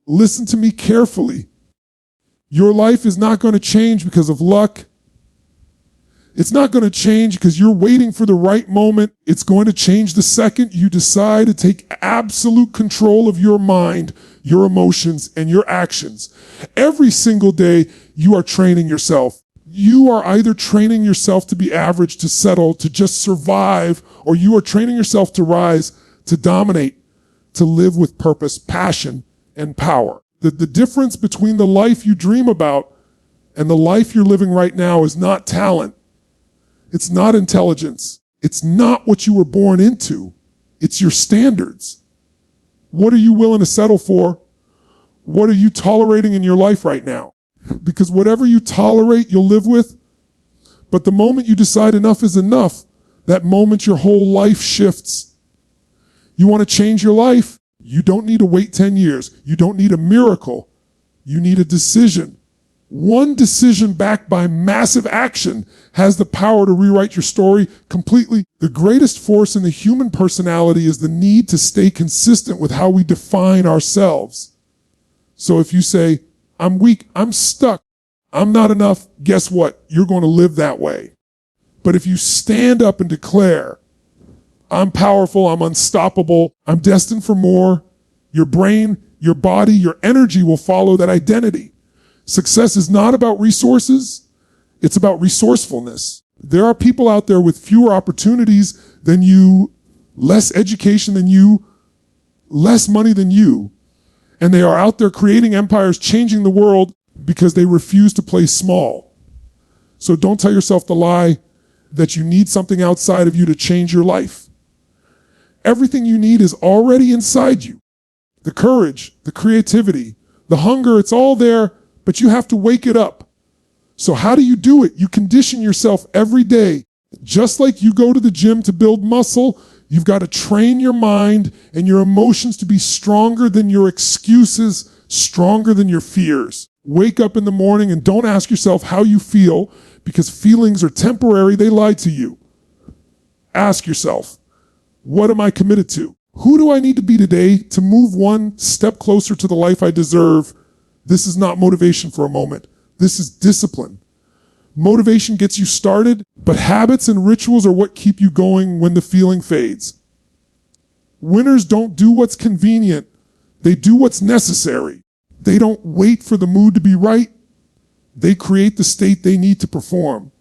Listen to me carefully. Your life is not going to change because of luck. It's not going to change because you're waiting for the right moment. It's going to change the second you decide to take absolute control of your mind, your emotions, and your actions. Every single day, you are training yourself. You are either training yourself to be average, to settle, to just survive, or you are training yourself to rise, to dominate, to live with purpose, passion, and power. The difference between the life you dream about and the life you're living right now is not talent. It's not intelligence. It's not what you were born into. It's your standards. What are you willing to settle for? What are you tolerating in your life right now? Because whatever you tolerate, you'll live with. But the moment you decide enough is enough, that moment your whole life shifts. You want to change your life? You don't need to wait 10 years. You don't need a miracle. You need a decision. One decision backed by massive action has the power to rewrite your story completely. The greatest force in the human personality is the need to stay consistent with how we define ourselves. So if you say, I'm weak, I'm stuck, I'm not enough, guess what? You're going to live that way. But if you stand up and declare, I'm powerful, I'm unstoppable, I'm destined for more, your brain, your body, your energy will follow that identity. Success is not about resources, it's about resourcefulness. There are people out there with fewer opportunities than you, less education than you, less money than you, and they are out there creating empires, changing the world because they refuse to play small. So don't tell yourself the lie that you need something outside of you to change your life. Everything you need is already inside you. The courage, the creativity, the hunger, it's all there, but you have to wake it up. So how do you do it? You condition yourself every day. Just like you go to the gym to build muscle, you've got to train your mind and your emotions to be stronger than your excuses, stronger than your fears. Wake up in the morning and don't ask yourself how you feel, because feelings are temporary, they lie to you. Ask yourself, what am I committed to? Who do I need to be today to move one step closer to the life I deserve? This is not motivation for a moment. This is discipline. Motivation gets you started, but habits and rituals are what keep you going when the feeling fades. Winners don't do what's convenient. They do what's necessary. They don't wait for the mood to be right. They create the state they need to perform.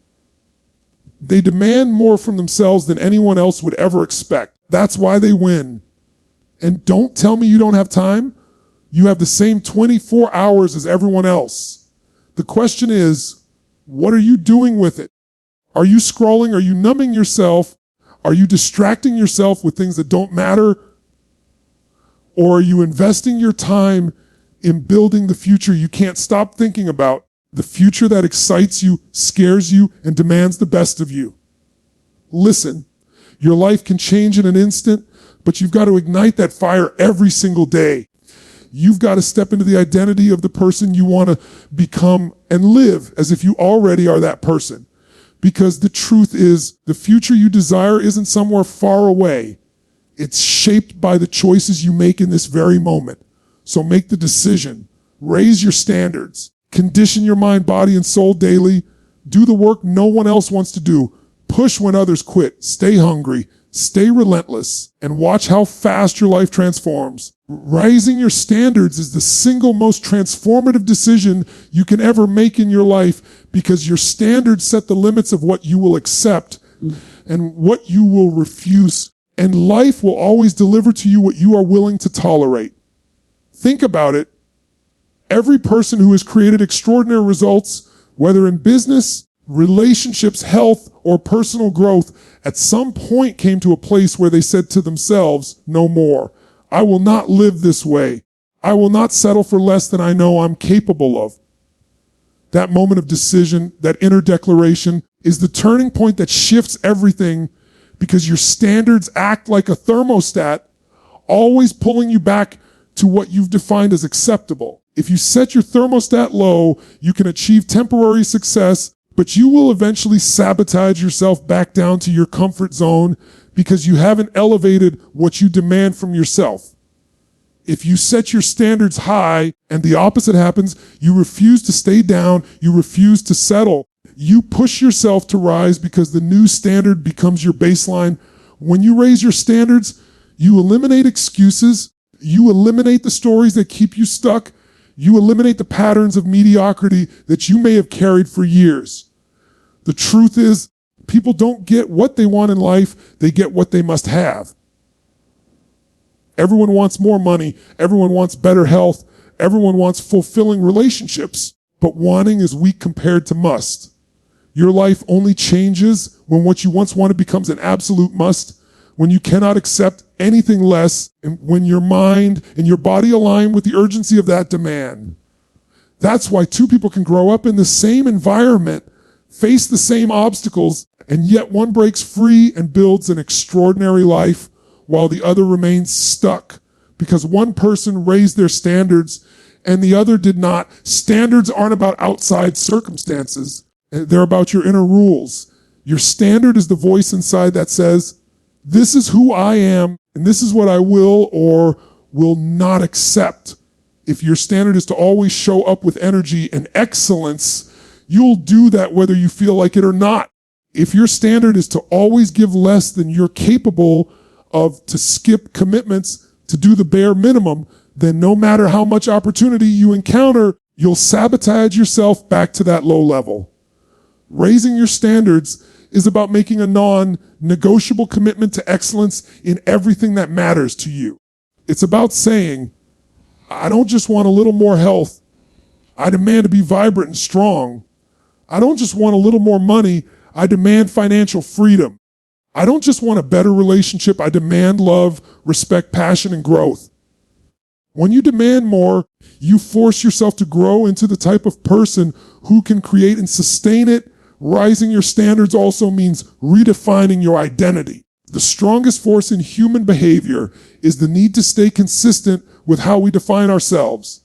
They demand more from themselves than anyone else would ever expect. That's why they win. And don't tell me you don't have time. You have the same 24 hours as everyone else. The question is, what are you doing with it? Are you scrolling? Are you numbing yourself? Are you distracting yourself with things that don't matter? Or are you investing your time in building the future you can't stop thinking about? The future that excites you, scares you, and demands the best of you. Listen, your life can change in an instant, but you've got to ignite that fire every single day. You've got to step into the identity of the person you want to become and live as if you already are that person. Because the truth is, the future you desire isn't somewhere far away. It's shaped by the choices you make in this very moment. So make the decision. Raise your standards. Condition your mind, body, and soul daily. Do the work no one else wants to do. Push when others quit. Stay hungry. Stay relentless. And watch how fast your life transforms. Raising your standards is the single most transformative decision you can ever make in your life, because your standards set the limits of what you will accept and what you will refuse. And life will always deliver to you what you are willing to tolerate. Think about it. Every person who has created extraordinary results, whether in business, relationships, health, or personal growth, at some point came to a place where they said to themselves, no more. I will not live this way. I will not settle for less than I know I'm capable of. That moment of decision, that inner declaration, is the turning point that shifts everything, because your standards act like a thermostat, always pulling you back to what you've defined as acceptable. If you set your thermostat low, you can achieve temporary success, but you will eventually sabotage yourself back down to your comfort zone because you haven't elevated what you demand from yourself. If you set your standards high and the opposite happens, you refuse to stay down, you refuse to settle. You push yourself to rise because the new standard becomes your baseline. When you raise your standards, you eliminate excuses, you eliminate the stories that keep you stuck, you eliminate the patterns of mediocrity that you may have carried for years. The truth is, people don't get what they want in life, they get what they must have. Everyone wants more money. Everyone wants better health. Everyone wants fulfilling relationships. But wanting is weak compared to must. Your life only changes when what you once wanted becomes an absolute must, when you cannot accept anything less, and when your mind and your body align with the urgency of that demand. That's why two people can grow up in the same environment, face the same obstacles, and yet one breaks free and builds an extraordinary life, while the other remains stuck because one person raised their standards and the other did not. Standards aren't about outside circumstances. They're about your inner rules. Your standard is the voice inside that says, this is who I am and this is what I will or will not accept. If your standard is to always show up with energy and excellence, you'll do that whether you feel like it or not. If your standard is to always give less than you're capable of, to skip commitments, to do the bare minimum, then no matter how much opportunity you encounter, you'll sabotage yourself back to that low level. Raising your standards is about making a non-negotiable commitment to excellence in everything that matters to you. It's about saying, I don't just want a little more health. I demand to be vibrant and strong. I don't just want a little more money. I demand financial freedom. I don't just want a better relationship. I demand love, respect, passion, and growth. When you demand more, you force yourself to grow into the type of person who can create and sustain it. Rising your standards also means redefining your identity. The strongest force in human behavior is the need to stay consistent with how we define ourselves.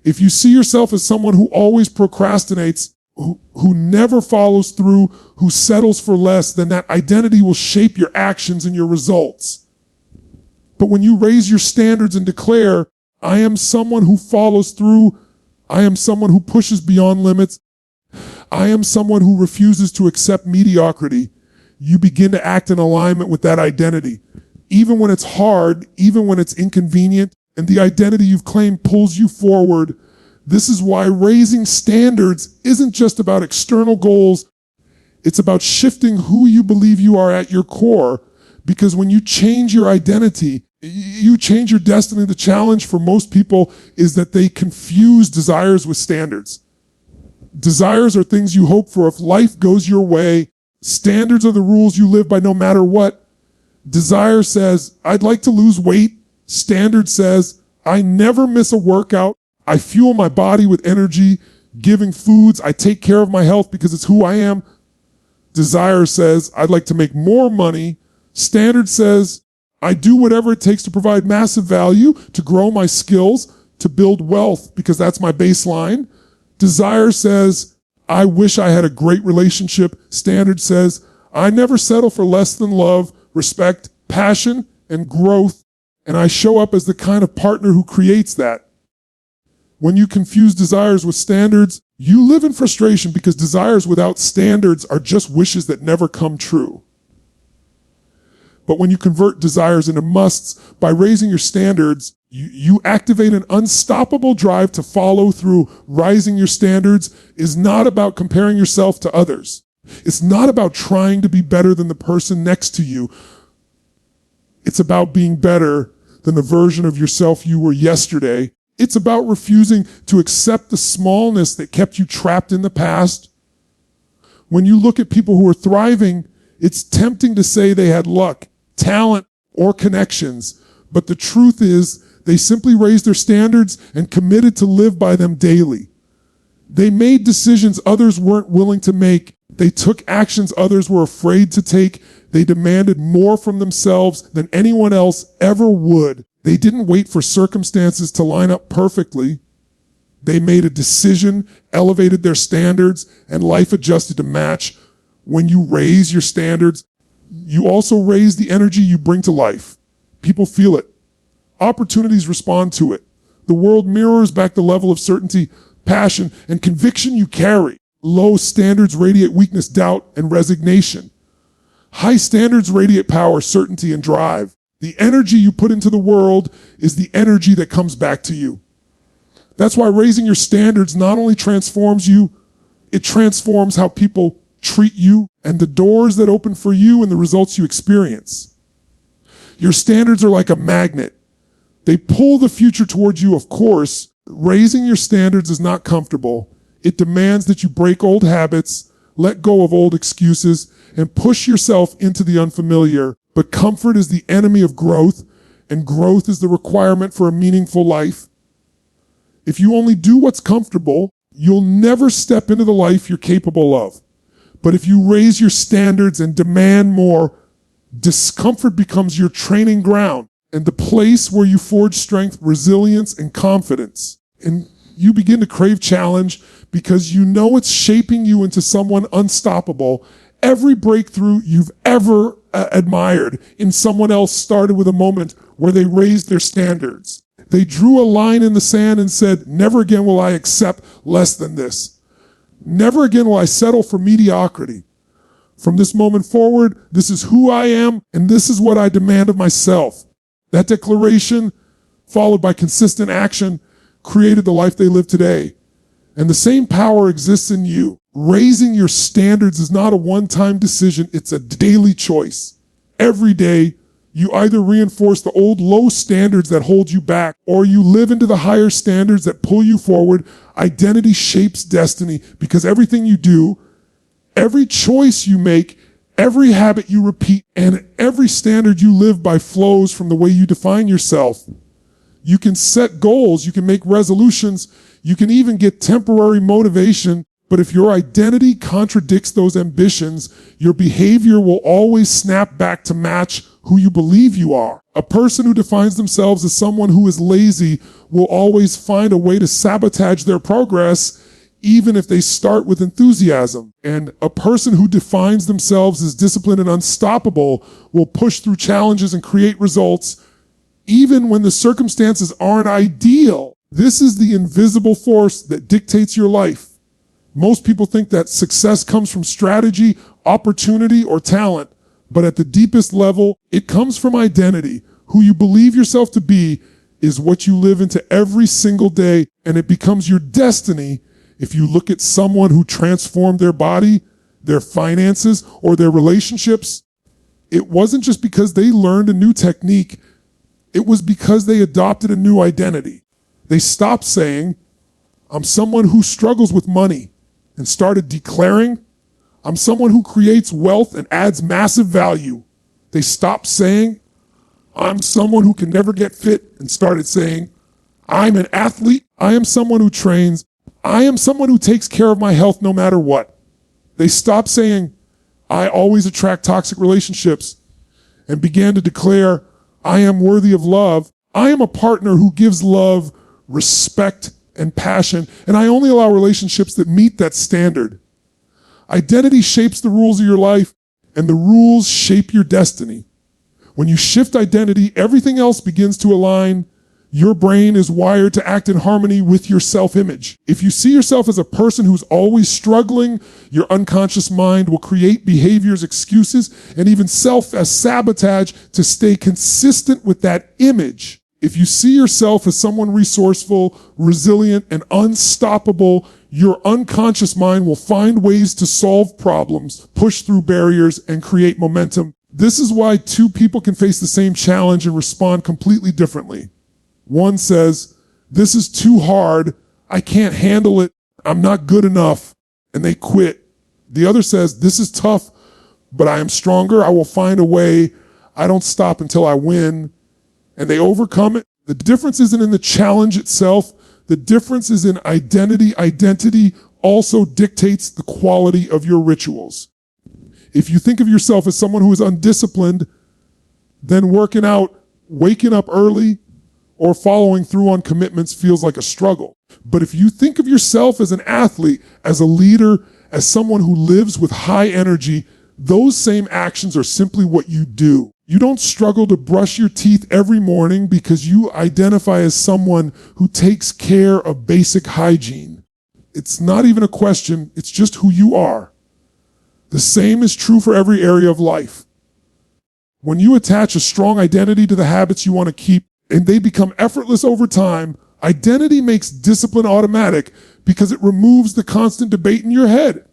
If you see yourself as someone who always procrastinates, who never follows through, who settles for less, then that identity will shape your actions and your results. But when you raise your standards and declare, I am someone who follows through, I am someone who pushes beyond limits, I am someone who refuses to accept mediocrity, you begin to act in alignment with that identity. Even when it's hard, even when it's inconvenient, and the identity you've claimed pulls you forward. This is why raising standards isn't just about external goals. It's about shifting who you believe you are at your core. Because when you change your identity, you change your destiny. The challenge for most people is that they confuse desires with standards. Desires are things you hope for if life goes your way. Standards are the rules you live by no matter what. Desire says, I'd like to lose weight. Standard says, I never miss a workout. I fuel my body with energy, giving foods. I take care of my health because it's who I am. Desire says, I'd like to make more money. Standard says, I do whatever it takes to provide massive value, to grow my skills, to build wealth because that's my baseline. Desire says, I wish I had a great relationship. Standard says, I never settle for less than love, respect, passion, and growth. And I show up as the kind of partner who creates that. When you confuse desires with standards, you live in frustration because desires without standards are just wishes that never come true. But when you convert desires into musts by raising your standards, you activate an unstoppable drive to follow through. Rising your standards is not about comparing yourself to others. It's not about trying to be better than the person next to you. It's about being better than the version of yourself you were yesterday. It's about refusing to accept the smallness that kept you trapped in the past. When you look at people who are thriving, it's tempting to say they had luck, talent, or connections. But the truth is, they simply raised their standards and committed to live by them daily. They made decisions others weren't willing to make. They took actions others were afraid to take. They demanded more from themselves than anyone else ever would. They didn't wait for circumstances to line up perfectly. They made a decision, elevated their standards, and life adjusted to match. When you raise your standards, you also raise the energy you bring to life. People feel it. Opportunities respond to it. The world mirrors back the level of certainty, passion, and conviction you carry. Low standards radiate weakness, doubt, and resignation. High standards radiate power, certainty, and drive. The energy you put into the world is the energy that comes back to you. That's why raising your standards not only transforms you, it transforms how people treat you and the doors that open for you and the results you experience. Your standards are like a magnet. They pull the future towards you, of course. Raising your standards is not comfortable. It demands that you break old habits, let go of old excuses, and push yourself into the unfamiliar. But comfort is the enemy of growth, and growth is the requirement for a meaningful life. If you only do what's comfortable, you'll never step into the life you're capable of. But if you raise your standards and demand more, discomfort becomes your training ground and the place where you forge strength, resilience, and confidence. And you begin to crave challenge because you know it's shaping you into someone unstoppable. Every breakthrough you've ever admired in someone else started with a moment where they raised their standards. They drew a line in the sand and said, never again will I accept less than this. Never again will I settle for mediocrity. From this moment forward, this is who I am and this is what I demand of myself. That declaration, followed by consistent action, created the life they live today. And the same power exists in you. Raising your standards is not a one-time decision, it's a daily choice. Every day, you either reinforce the old low standards that hold you back, or you live into the higher standards that pull you forward. Identity shapes destiny because everything you do, every choice you make, every habit you repeat, and every standard you live by flows from the way you define yourself. You can set goals, you can make resolutions, you can even get temporary motivation, but if your identity contradicts those ambitions, your behavior will always snap back to match who you believe you are. A person who defines themselves as someone who is lazy will always find a way to sabotage their progress, even if they start with enthusiasm. And a person who defines themselves as disciplined and unstoppable will push through challenges and create results, even when the circumstances aren't ideal. This is the invisible force that dictates your life. Most people think that success comes from strategy, opportunity, or talent. But at the deepest level, it comes from identity. Who you believe yourself to be is what you live into every single day, and it becomes your destiny. If you look at someone who transformed their body, their finances, or their relationships, it wasn't just because they learned a new technique. It was because they adopted a new identity. They stopped saying, I'm someone who struggles with money, and started declaring, I'm someone who creates wealth and adds massive value. They stopped saying, I'm someone who can never get fit, and started saying, I'm an athlete. I am someone who trains. I am someone who takes care of my health no matter what. They stopped saying, I always attract toxic relationships, and began to declare, I am worthy of love. I am a partner who gives love, respect, and passion, and I only allow relationships that meet that standard. Identity shapes the rules of your life, and the rules shape your destiny. When you shift identity, everything else begins to align. Your brain is wired to act in harmony with your self-image. If you see yourself as a person who's always struggling, your unconscious mind will create behaviors, excuses, and even self-sabotage to stay consistent with that image. If you see yourself as someone resourceful, resilient, and unstoppable, your unconscious mind will find ways to solve problems, push through barriers, and create momentum. This is why two people can face the same challenge and respond completely differently. One says, this is too hard, I can't handle it, I'm not good enough, and they quit. The other says, this is tough, but I am stronger, I will find a way, I don't stop until I win, and they overcome it. The difference isn't in the challenge itself, the difference is in identity. Identity also dictates the quality of your rituals. If you think of yourself as someone who is undisciplined, then working out, waking up early, or following through on commitments feels like a struggle. But if you think of yourself as an athlete, as a leader, as someone who lives with high energy, those same actions are simply what you do. You don't struggle to brush your teeth every morning because you identify as someone who takes care of basic hygiene. It's not even a question, it's just who you are. The same is true for every area of life. When you attach a strong identity to the habits you want to keep and they become effortless over time, identity makes discipline automatic because it removes the constant debate in your head.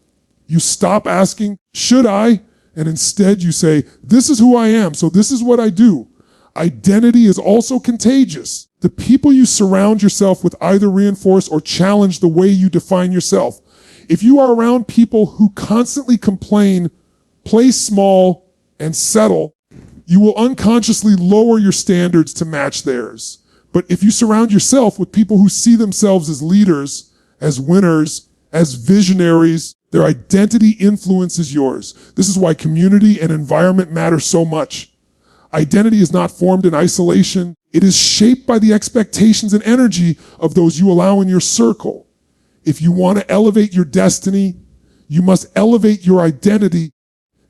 You stop asking, should I? And instead you say, this is who I am, so this is what I do. Identity is also contagious. The people you surround yourself with either reinforce or challenge the way you define yourself. If you are around people who constantly complain, play small, and settle, you will unconsciously lower your standards to match theirs. But if you surround yourself with people who see themselves as leaders, as winners, as visionaries, their identity influences yours. This is why community and environment matter so much. Identity is not formed in isolation. It is shaped by the expectations and energy of those you allow in your circle. If you want to elevate your destiny, you must elevate your identity.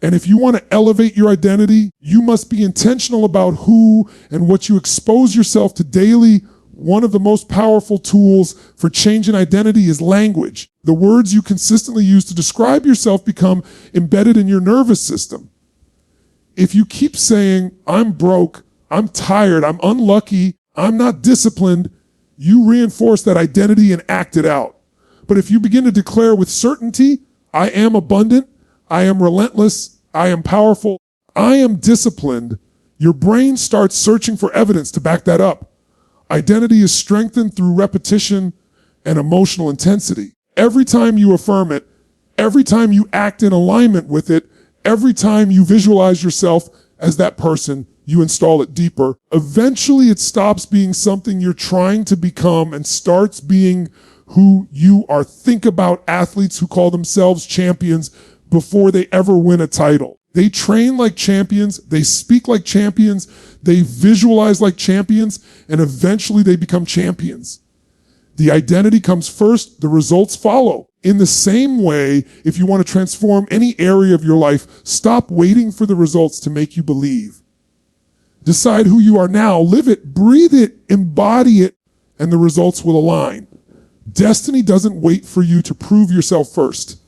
And if you want to elevate your identity, you must be intentional about who and what you expose yourself to daily. One of the most powerful tools for changing identity is language. The words you consistently use to describe yourself become embedded in your nervous system. If you keep saying, I'm broke, I'm tired, I'm unlucky, I'm not disciplined, you reinforce that identity and act it out. But if you begin to declare with certainty, I am abundant, I am relentless, I am powerful, I am disciplined, your brain starts searching for evidence to back that up. Identity is strengthened through repetition and emotional intensity. Every time you affirm it, every time you act in alignment with it, every time you visualize yourself as that person, you install it deeper. Eventually it stops being something you're trying to become and starts being who you are. Think about athletes who call themselves champions before they ever win a title. They train like champions, they speak like champions, they visualize like champions, and eventually they become champions. The identity comes first, the results follow. In the same way, if you want to transform any area of your life, stop waiting for the results to make you believe. Decide who you are now, live it, breathe it, embody it, and the results will align. Destiny doesn't wait for you to prove yourself first.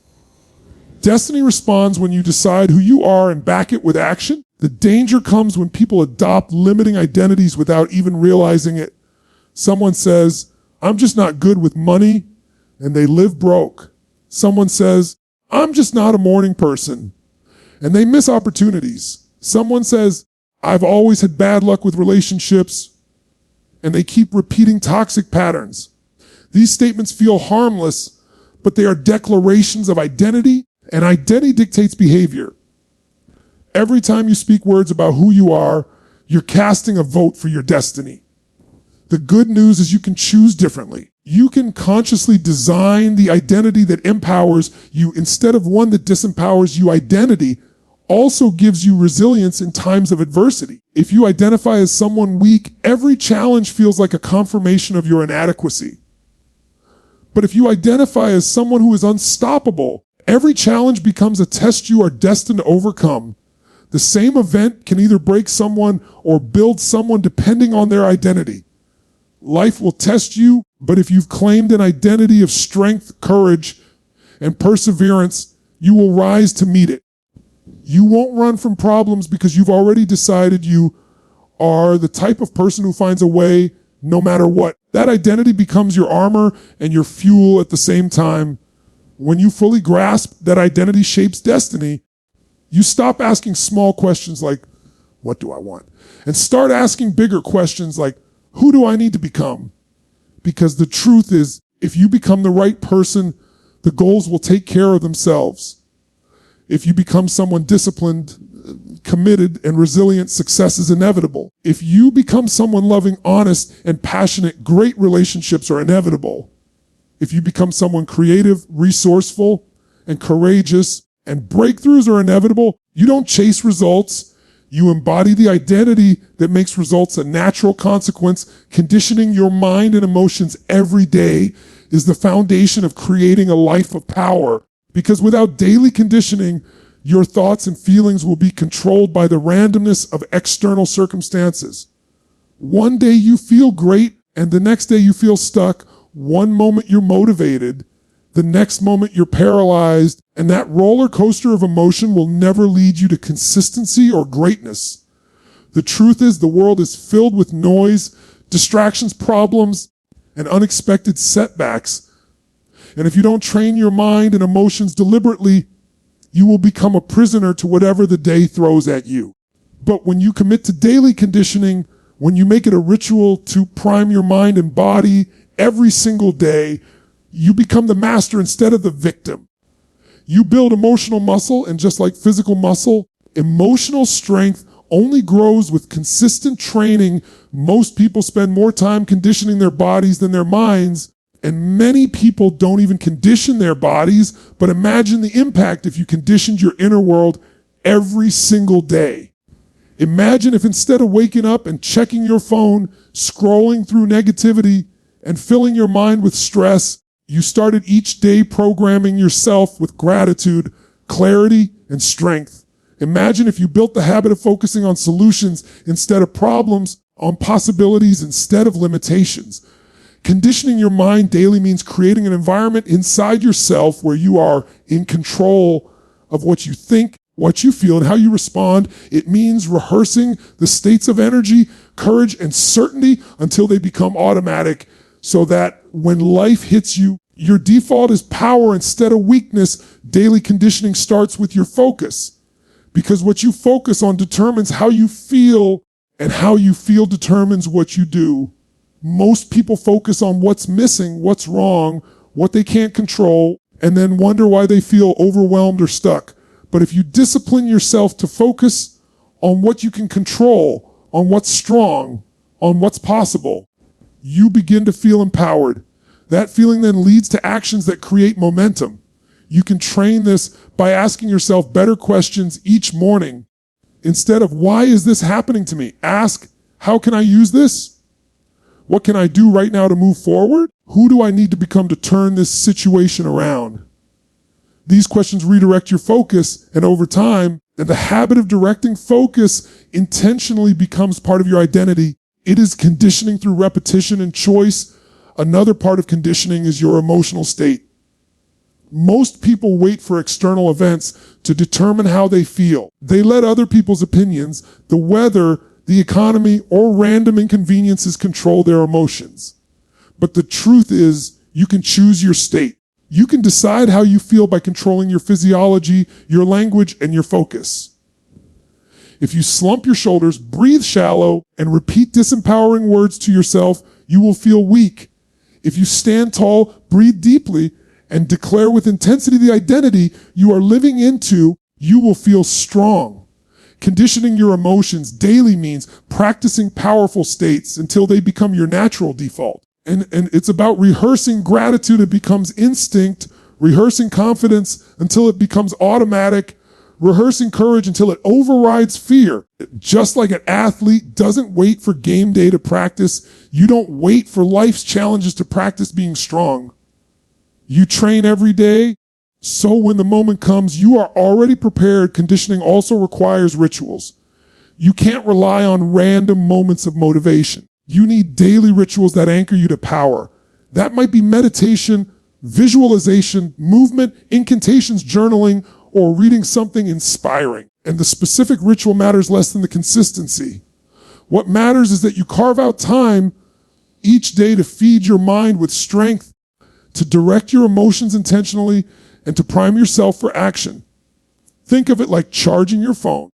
Destiny responds when you decide who you are and back it with action. The danger comes when people adopt limiting identities without even realizing it. Someone says, I'm just not good with money, and they live broke. Someone says, I'm just not a morning person, and they miss opportunities. Someone says, I've always had bad luck with relationships, and they keep repeating toxic patterns. These statements feel harmless, but they are declarations of identity, and identity dictates behavior. Every time you speak words about who you are, you're casting a vote for your destiny. The good news is you can choose differently. You can consciously design the identity that empowers you instead of one that disempowers you. Identity also gives you resilience in times of adversity. If you identify as someone weak, every challenge feels like a confirmation of your inadequacy. But if you identify as someone who is unstoppable, every challenge becomes a test you are destined to overcome. The same event can either break someone or build someone depending on their identity. Life will test you, but if you've claimed an identity of strength, courage, and perseverance, you will rise to meet it. You won't run from problems because you've already decided you are the type of person who finds a way no matter what. That identity becomes your armor and your fuel at the same time. When you fully grasp that identity shapes destiny, you stop asking small questions like, what do I want? And start asking bigger questions like, who do I need to become? Because the truth is, if you become the right person, the goals will take care of themselves. If you become someone disciplined, committed, and resilient, success is inevitable. If you become someone loving, honest, and passionate, great relationships are inevitable. If you become someone creative, resourceful, and courageous, and breakthroughs are inevitable, you don't chase results. You embody the identity that makes results a natural consequence. Conditioning your mind and emotions every day is the foundation of creating a life of power. Because without daily conditioning, Your thoughts and feelings will be controlled by the randomness of external circumstances. One day you feel great and the next day you feel stuck. One moment you're motivated, the next moment you're paralyzed, and that roller coaster of emotion will never lead you to consistency or greatness. The truth is the world is filled with noise, distractions, problems, and unexpected setbacks. And if you don't train your mind and emotions deliberately, you will become a prisoner to whatever the day throws at you. But when you commit to daily conditioning, when you make it a ritual to prime your mind and body every single day, you become the master instead of the victim. You build emotional muscle, and just like physical muscle, emotional strength only grows with consistent training. Most people spend more time conditioning their bodies than their minds. And many people don't even condition their bodies, but imagine the impact if you conditioned your inner world every single day. Imagine if instead of waking up and checking your phone, scrolling through negativity, and filling your mind with stress, you started each day programming yourself with gratitude, clarity, and strength. Imagine if you built the habit of focusing on solutions instead of problems, on possibilities instead of limitations. Conditioning your mind daily means creating an environment inside yourself where you are in control of what you think, what you feel, and how you respond. It means rehearsing the states of energy, courage, and certainty until they become automatic, so that when life hits you, your default is power instead of weakness. Daily conditioning starts with your focus, because what you focus on determines how you feel, and how you feel determines what you do. Most people focus on what's missing, what's wrong, what they can't control, and then wonder why they feel overwhelmed or stuck. But if you discipline yourself to focus on what you can control, on what's strong, on what's possible, you begin to feel empowered. That feeling then leads to actions that create momentum. You can train this by asking yourself better questions each morning. Instead of, why is this happening to me? Ask, how can I use this? What can I do right now to move forward? Who do I need to become to turn this situation around? These questions redirect your focus, and over time, the habit of directing focus intentionally becomes part of your identity. It is conditioning through repetition and choice. Another part of conditioning is your emotional state. Most people wait for external events to determine how they feel. They let other people's opinions, the weather, the economy, or random inconveniences control their emotions. But the truth is, you can choose your state. You can decide how you feel by controlling your physiology, your language, and your focus. If you slump your shoulders, breathe shallow, and repeat disempowering words to yourself, you will feel weak. If you stand tall, breathe deeply, and declare with intensity the identity you are living into, you will feel strong. Conditioning your emotions daily means practicing powerful states until they become your natural default. And it's about rehearsing gratitude. It becomes instinct, rehearsing confidence until it becomes automatic, rehearsing courage until it overrides fear. Just like an athlete doesn't wait for game day to practice, you don't wait for life's challenges to practice being strong. You train every day, so when the moment comes, you are already prepared. Conditioning also requires rituals. You can't rely on random moments of motivation. You need daily rituals that anchor you to power. That might be meditation, visualization, movement, incantations, journaling, or reading something inspiring. And the specific ritual matters less than the consistency. What matters is that you carve out time each day to feed your mind with strength, to direct your emotions intentionally, and to prime yourself for action. Think of it like charging your phone.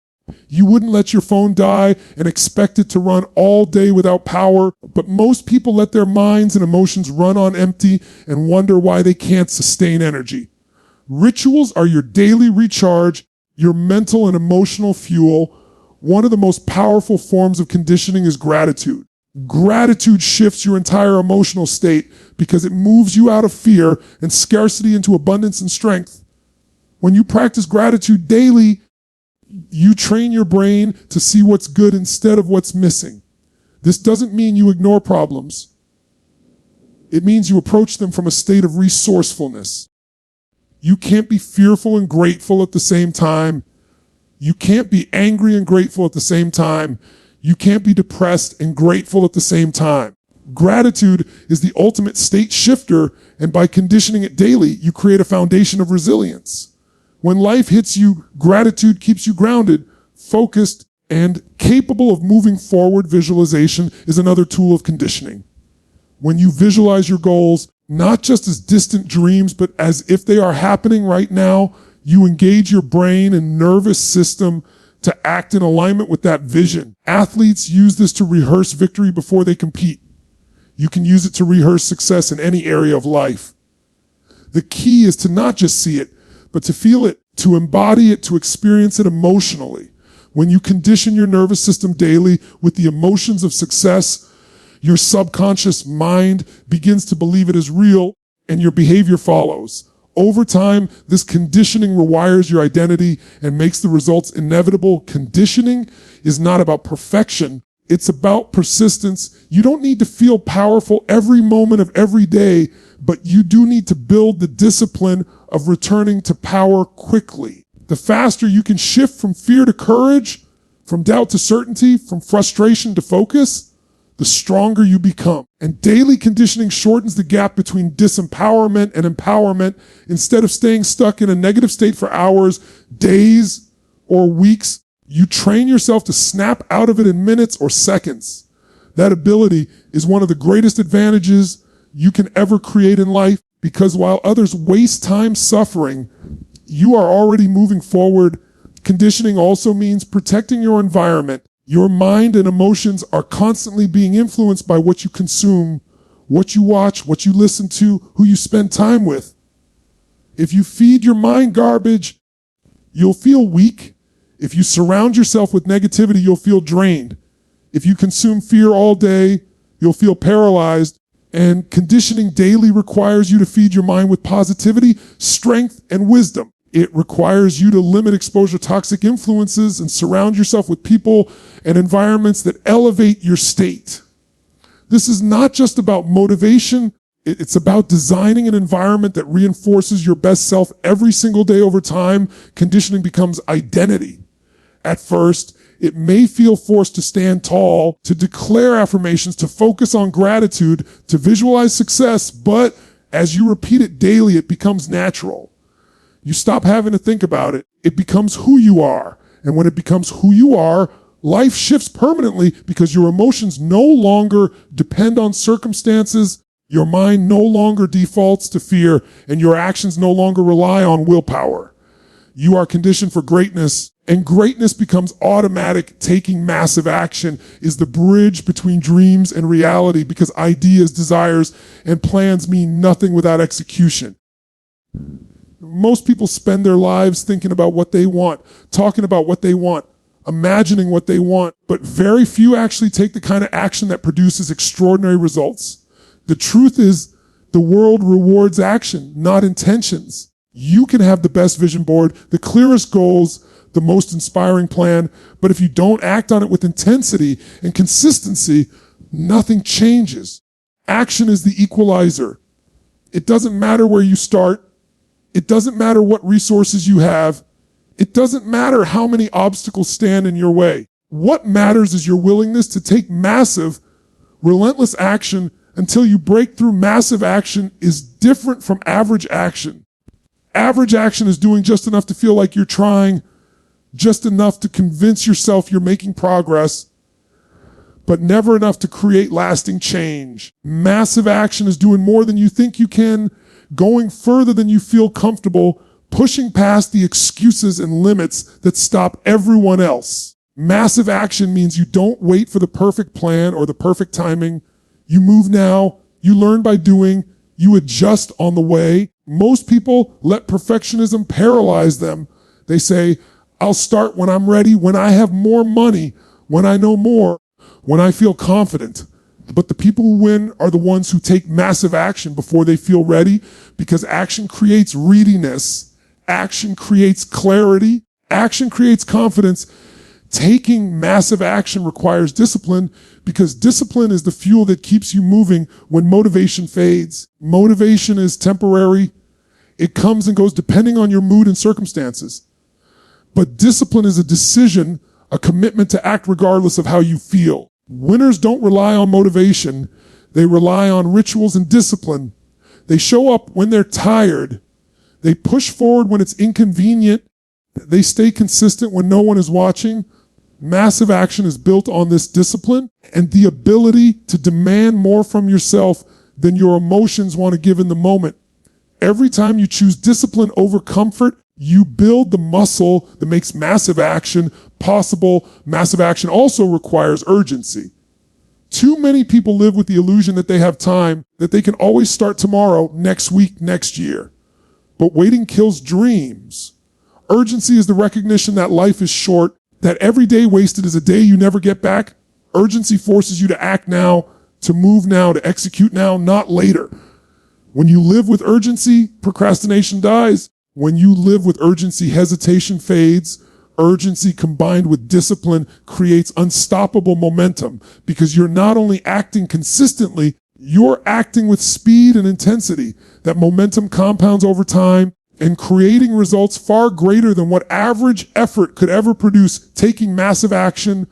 You wouldn't let your phone die and expect it to run all day without power, but most people let their minds and emotions run on empty and wonder why they can't sustain energy. Rituals are your daily recharge, your mental and emotional fuel. One of the most powerful forms of conditioning is gratitude. Gratitude shifts your entire emotional state because it moves you out of fear and scarcity into abundance and strength. When you practice gratitude daily, you train your brain to see what's good instead of what's missing. This doesn't mean you ignore problems. It means you approach them from a state of resourcefulness. You can't be fearful and grateful at the same time. You can't be angry and grateful at the same time. You can't be depressed and grateful at the same time. Gratitude is the ultimate state shifter, and by conditioning it daily, you create a foundation of resilience. When life hits you, gratitude keeps you grounded, focused, and capable of moving forward. Visualization is another tool of conditioning. When you visualize your goals, not just as distant dreams, but as if they are happening right now, you engage your brain and nervous system to act in alignment with that vision. Athletes use this to rehearse victory before they compete. You can use it to rehearse success in any area of life. The key is to not just see it, but to feel it, to embody it, to experience it emotionally. When you condition your nervous system daily with the emotions of success, your subconscious mind begins to believe it is real, and your behavior follows. Over time, this conditioning rewires your identity and makes the results inevitable. Conditioning is not about perfection. It's about persistence. You don't need to feel powerful every moment of every day, but you do need to build the discipline of returning to power quickly. The faster you can shift from fear to courage, from doubt to certainty, from frustration to focus, the stronger you become. And daily conditioning shortens the gap between disempowerment and empowerment. Instead of staying stuck in a negative state for hours, days, or weeks, you train yourself to snap out of it in minutes or seconds. That ability is one of the greatest advantages you can ever create in life, because while others waste time suffering, you are already moving forward. Conditioning also means protecting your environment. Your mind and emotions are constantly being influenced by what you consume, what you watch, what you listen to, who you spend time with. If you feed your mind garbage, you'll feel weak. If you surround yourself with negativity, you'll feel drained. If you consume fear all day, you'll feel paralyzed. And conditioning daily requires you to feed your mind with positivity, strength, and wisdom. It requires you to limit exposure to toxic influences and surround yourself with people and environments that elevate your state. This is not just about motivation. It's about designing an environment that reinforces your best self every single day. Over time, conditioning becomes identity. At first, it may feel forced to stand tall, to declare affirmations, to focus on gratitude, to visualize success, but as you repeat it daily, it becomes natural. You stop having to think about it. It becomes who you are. And when it becomes who you are, life shifts permanently because your emotions no longer depend on circumstances. Your mind no longer defaults to fear, and your actions no longer rely on willpower. You are conditioned for greatness, and greatness becomes automatic. Taking massive action is the bridge between dreams and reality, because ideas, desires, and plans mean nothing without execution. Most people spend their lives thinking about what they want, talking about what they want, imagining what they want, but very few actually take the kind of action that produces extraordinary results. The truth is, the world rewards action, not intentions. You can have the best vision board, the clearest goals, the most inspiring plan, but if you don't act on it with intensity and consistency, nothing changes. Action is the equalizer. It doesn't matter where you start. It doesn't matter what resources you have. It doesn't matter how many obstacles stand in your way. What matters is your willingness to take massive, relentless action until you break through. Massive action is different from average action. Average action is doing just enough to feel like you're trying, just enough to convince yourself you're making progress, but never enough to create lasting change. Massive action is doing more than you think you can, going further than you feel comfortable, pushing past the excuses and limits that stop everyone else. Massive action means you don't wait for the perfect plan or the perfect timing. You move now, you learn by doing, you adjust on the way. Most people let perfectionism paralyze them. They say, I'll start when I'm ready, when I have more money, when I know more, when I feel confident. But the people who win are the ones who take massive action before they feel ready, because action creates readiness. Action creates clarity. Action creates confidence. Taking massive action requires discipline, because discipline is the fuel that keeps you moving when motivation fades. Motivation is temporary. It comes and goes depending on your mood and circumstances. But discipline is a decision, a commitment to act regardless of how you feel. Winners don't rely on motivation. They rely on rituals and discipline. They show up when they're tired. They push forward when it's inconvenient. They stay consistent when no one is watching. Massive action is built on this discipline and the ability to demand more from yourself than your emotions want to give in the moment. Every time you choose discipline over comfort, you build the muscle that makes massive action possible. Massive action also requires urgency. Too many people live with the illusion that they have time, that they can always start tomorrow, next week, next year. But waiting kills dreams. Urgency is the recognition that life is short, that every day wasted is a day you never get back. Urgency forces you to act now, to move now, to execute now, not later. When you live with urgency, procrastination dies. When you live with urgency, hesitation fades. Urgency combined with discipline creates unstoppable momentum because you're not only acting consistently, you're acting with speed and intensity. That momentum compounds over time and creating results far greater than what average effort could ever produce. Taking massive action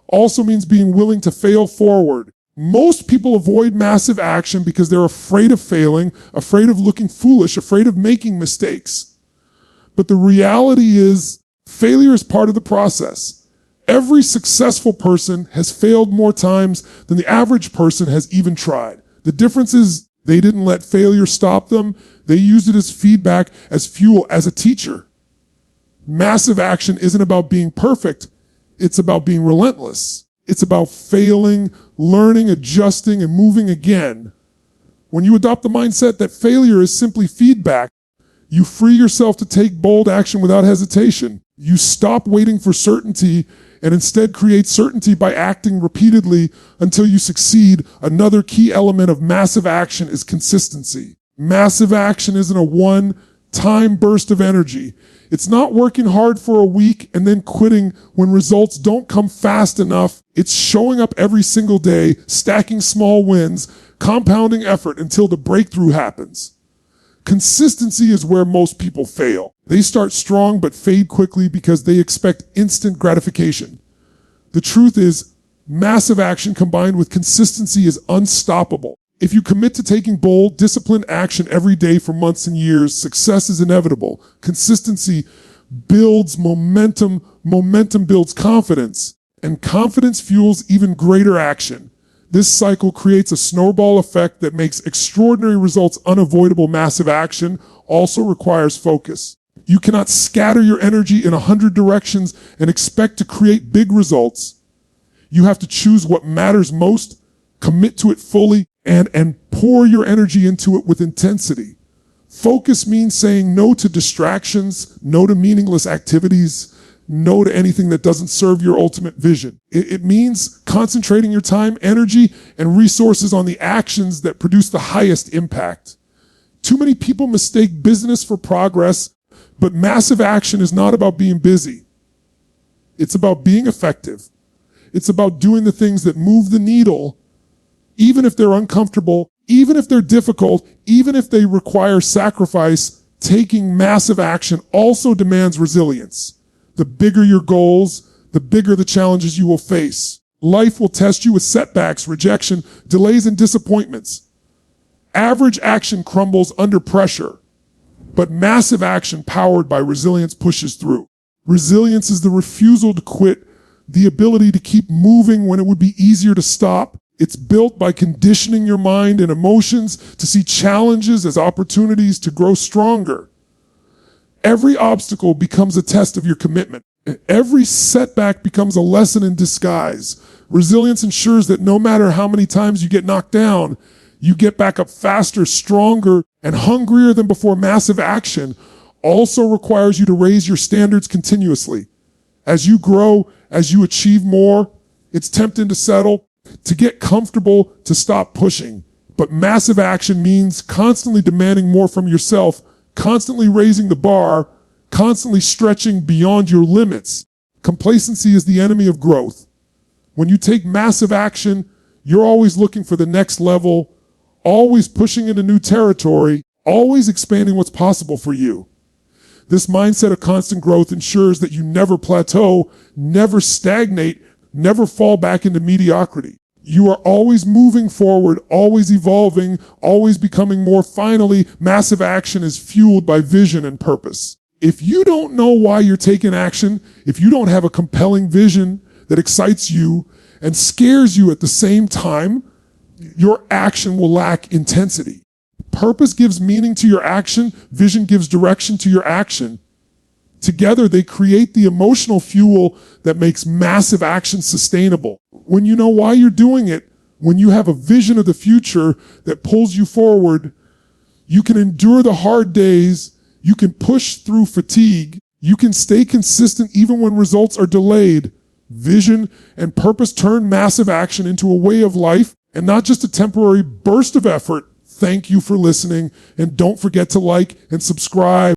also means being willing to fail forward. Most people avoid massive action because they're afraid of failing, afraid of looking foolish, afraid of making mistakes. But the reality is, failure is part of the process. Every successful person has failed more times than the average person has even tried. The difference is they didn't let failure stop them. They used it as feedback, as fuel, as a teacher. Massive action isn't about being perfect. It's about being relentless. It's about failing, learning, adjusting, and moving again. When you adopt the mindset that failure is simply feedback, you free yourself to take bold action without hesitation. You stop waiting for certainty and instead create certainty by acting repeatedly until you succeed. Another key element of massive action is consistency. Massive action isn't a one-time burst of energy. It's not working hard for a week and then quitting when results don't come fast enough. It's showing up every single day, stacking small wins, compounding effort until the breakthrough happens. Consistency is where most people fail. They start strong but fade quickly because they expect instant gratification. The truth is, massive action combined with consistency is unstoppable. If you commit to taking bold, disciplined action every day for months and years, success is inevitable. Consistency builds momentum, momentum builds confidence, and confidence fuels even greater action. This cycle creates a snowball effect that makes extraordinary results unavoidable. Massive action also requires focus. You cannot scatter your energy in 100 directions and expect to create big results. You have to choose what matters most, commit to it fully, and pour your energy into it with intensity. Focus means saying no to distractions, no to meaningless activities, no to anything that doesn't serve your ultimate vision. It means concentrating your time, energy, and resources on the actions that produce the highest impact. Too many people mistake business for progress, but massive action is not about being busy. It's about being effective. It's about doing the things that move the needle, even if they're uncomfortable, even if they're difficult, even if they require sacrifice. Taking massive action also demands resilience. The bigger your goals, the bigger the challenges you will face. Life will test you with setbacks, rejection, delays, and disappointments. Average action crumbles under pressure, but massive action powered by resilience pushes through. Resilience is the refusal to quit, the ability to keep moving when it would be easier to stop. It's built by conditioning your mind and emotions to see challenges as opportunities to grow stronger. Every obstacle becomes a test of your commitment. Every setback becomes a lesson in disguise. Resilience ensures that no matter how many times you get knocked down, you get back up faster, stronger, and hungrier than before. Massive action also requires you to raise your standards continuously. As you grow, as you achieve more, it's tempting to settle, to get comfortable, to stop pushing. But massive action means constantly demanding more from yourself, constantly raising the bar, constantly stretching beyond your limits. Complacency is the enemy of growth. When you take massive action, you're always looking for the next level, always pushing into new territory, always expanding what's possible for you. This mindset of constant growth ensures that you never plateau, never stagnate, never fall back into mediocrity. You are always moving forward, always evolving, always becoming more. Finally, massive action is fueled by vision and purpose. If you don't know why you're taking action, if you don't have a compelling vision that excites you and scares you at the same time, your action will lack intensity. Purpose gives meaning to your action. Vision gives direction to your action. Together, they create the emotional fuel that makes massive action sustainable. When you know why you're doing it, when you have a vision of the future that pulls you forward, you can endure the hard days, you can push through fatigue, you can stay consistent even when results are delayed. Vision and purpose turn massive action into a way of life and not just a temporary burst of effort. Thank you for listening, and don't forget to like and subscribe.